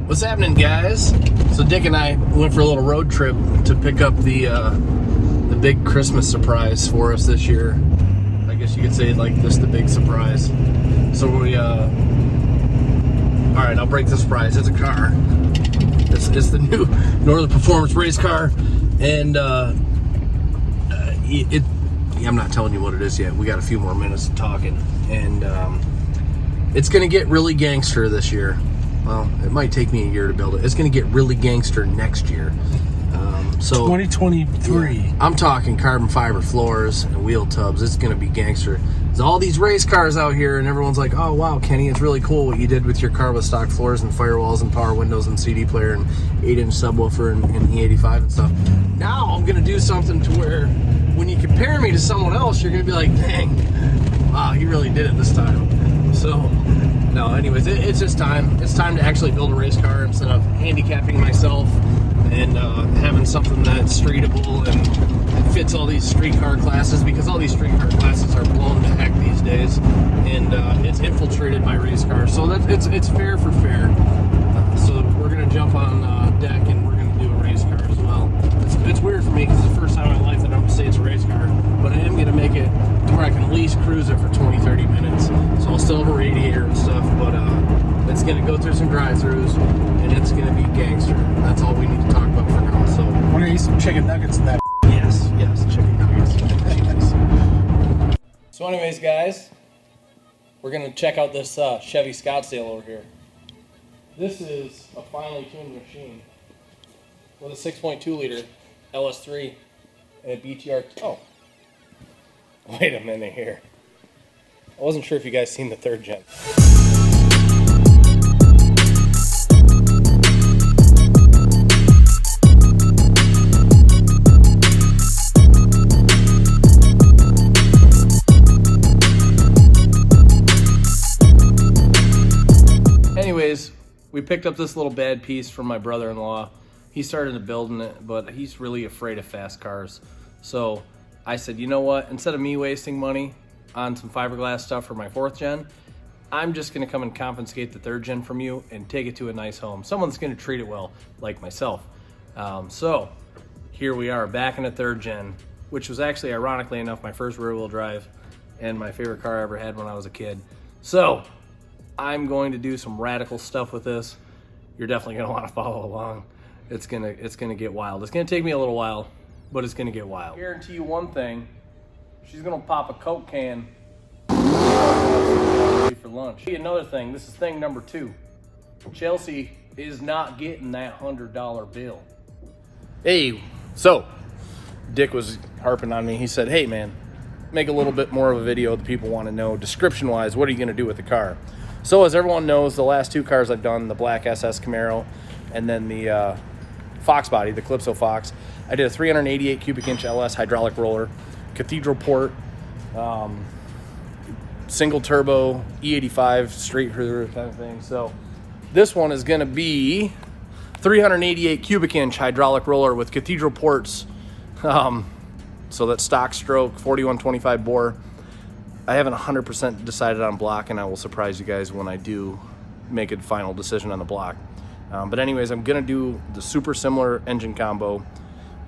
What's happening, guys? So Dick and I went for a little road trip to pick up the big Christmas surprise for us this year. I guess you could say like this, the big surprise. So we, all right, I'll break the surprise. It's a car. It's the new Northern Performance race car, and I'm not telling you what it is yet. We got a few more minutes of talking, and it's gonna get really gangster this year. Well, it might take me a year to build it. It's going to get really gangster next year. So 2023. Yeah, I'm talking carbon fiber floors and wheel tubs. It's going to be gangster. There's all these race cars out here, and everyone's like, "Oh wow, Kenny, it's really cool what you did with your car with stock floors and firewalls and power windows and CD player and 8-inch subwoofer and E85 and stuff." Now I'm going to do something to where when you compare me to someone else, you're going to be like, "Dang, wow, he really did it this time." So. No, anyways, it's just time. It's time to actually build a race car instead of handicapping myself and having something that's streetable and fits all these street car classes, because all these street car classes are blown to heck these days, and it's infiltrated by race cars. So it's fair for fair. So we're gonna jump on deck and we're gonna do a race car as well. It's weird for me because it's the first time in my life that I'm gonna say it's a race car, but I am gonna make it to where I can at least cruise it for 20-30 minutes. So I'll still have a radiator and stuff, but it's gonna go through some drive-throughs and it's gonna be gangster. That's all we need to talk about for now. So Want to eat some chicken nuggets in that? yes, chicken nuggets. Jesus. So anyways, guys, we're gonna check out this Chevy Scottsdale over here. This is a finely tuned machine with a 6.2 liter LS3 and a BTR. Oh, wait a minute here. I wasn't sure if you guys seen the third gen. Anyways, we picked up this little bad piece from my brother-in-law. He started building it, but he's really afraid of fast cars. So I said, you know what? Instead of me wasting money on some fiberglass stuff for my 4th gen, I'm just gonna come and confiscate the 3rd gen from you and take it to a nice home. Someone's gonna treat it well, like myself. So here we are back in a 3rd gen, which was actually, ironically enough, my first rear wheel drive and my favorite car I ever had when I was a kid. So I'm going to do some radical stuff with this. You're definitely gonna wanna follow along. It's gonna get wild. It's gonna take me a little while, but it's gonna get wild. I guarantee you one thing, she's gonna pop a Coke can for lunch. Another thing, this is thing number 2. Chelsea is not getting that $100 bill. Hey, so Dick was harping on me. He said, hey man, make a little bit more of a video that people wanna know. Description wise, what are you gonna do with the car? So as everyone knows, the last 2 cars I've done, the black SS Camaro and then the Fox body, the Calypso Fox, I did a 388 cubic inch LS hydraulic roller, cathedral port, single turbo, E85 straight through kind of thing. So this one is going to be 388 cubic inch hydraulic roller with cathedral ports. So that's stock stroke, 4125 bore. I haven't 100% decided on block, and I will surprise you guys when I do make a final decision on the block. But anyways, I'm gonna do the super similar engine combo.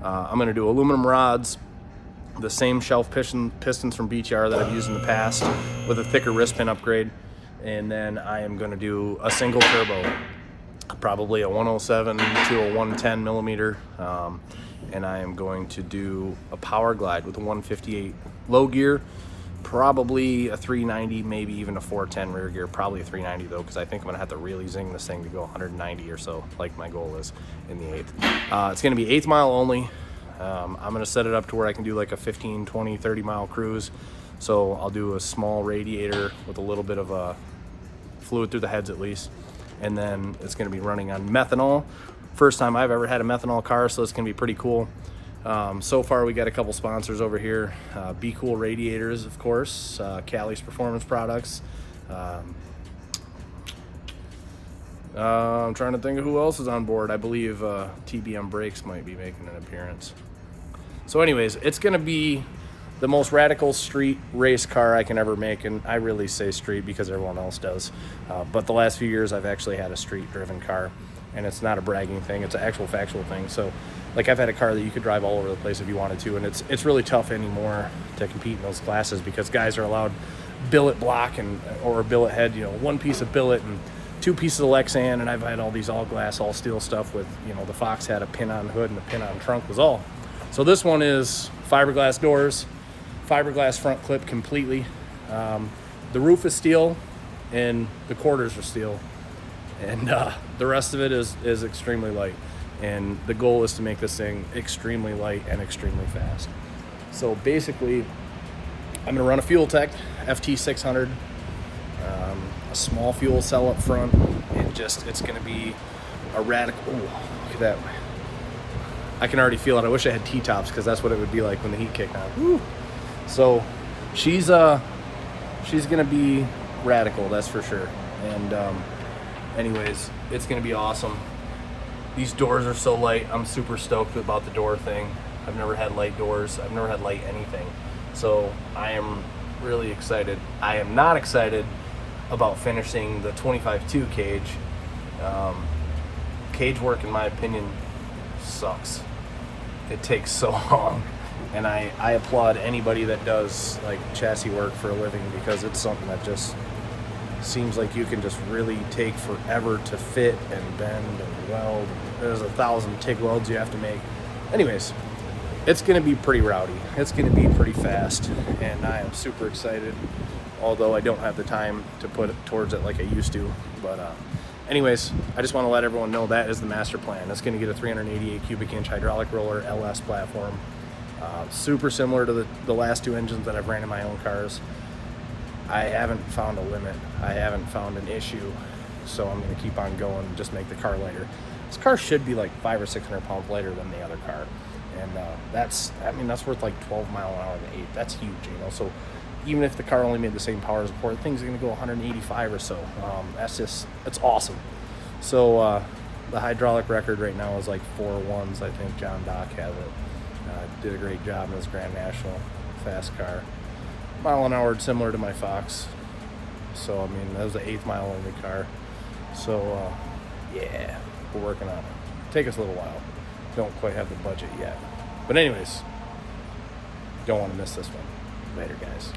I'm gonna do aluminum rods, the same shelf pistons from BTR that I've used in the past with a thicker wrist pin upgrade. And then I am gonna do a single turbo, probably a 107 to a 110 millimeter. And I am going to do a power glide with a 158 low gear, probably a 390, maybe even a 410 rear gear, probably a 390 though, because I think I'm gonna have to really zing this thing to go 190 or so, like my goal is in the 8th. It's gonna be 8th mile only. I'm gonna set it up to where I can do like a 15, 20, 30 mile cruise. So I'll do a small radiator with a little bit of a fluid through the heads at least. And then it's gonna be running on methanol. First time I've ever had a methanol car, so it's gonna be pretty cool. So far we got a couple sponsors over here. Be Cool Radiators, of course, Cali's Performance Products. I'm trying to think of who else is on board. I believe TBM Brakes might be making an appearance. So anyways, it's gonna be the most radical street race car I can ever make, and I really say street because everyone else does. But the last few years I've actually had a street driven car. and it's not a bragging thing. It's an actual factual thing. So, like, I've had a car that you could drive all over the place if you wanted to, and it's really tough anymore to compete in those classes because guys are allowed billet block or billet head, one piece of billet and two pieces of Lexan, and I've had all these all glass, all steel stuff with, the Fox had a pin on hood and a pin on trunk was all. So this one is fiberglass doors, fiberglass front clip completely. The roof is steel and the quarters are steel, and the rest of it is extremely light. And the goal is to make this thing extremely light and extremely fast. So basically, I'm gonna run a Fuel Tech FT600, a small fuel cell up front, and it's gonna be a radical. Oh, look at that! I can already feel it. I wish I had T-tops because that's what it would be like when the heat kicked on. Woo. So she's gonna be radical, that's for sure. And anyways, it's gonna be awesome. These doors are so light. I'm super stoked about the door thing. I've never had light doors. I've never had light anything. So I am really excited. I am not excited about finishing the 25.2 cage. Cage work, in my opinion, sucks. It takes so long. And I applaud anybody that does like chassis work for a living because it's something that just seems like you can just really take forever to fit and bend and weld. There's 1,000 TIG welds you have to make. Anyways, it's going to be pretty rowdy. It's going to be pretty fast, and I am super excited, although I don't have the time to put it towards it like I used to. But anyways, I just want to let everyone know that is the master plan. It's going to get a 388 cubic inch hydraulic roller LS platform. Super similar to the last two engines that I've ran in my own cars. I haven't found a limit. I haven't found an issue. So I'm going to keep on going and just make the car lighter. This car should be like 500 or 600 pounds lighter than the other car. And that's worth like 12 mile an hour in the 8. That's huge, So even if the car only made the same power as before, the thing's going to go 185 or so. It's awesome. So the hydraulic record right now is like 4.1s. I think John Dock has it. Did a great job in his Grand National. Fast car. Mile an hour similar to my Fox. So, that was an 8th mile only car. So, yeah, we're working on it. Take us a little while. Don't quite have the budget yet. But anyways, don't want to miss this one. Later, guys.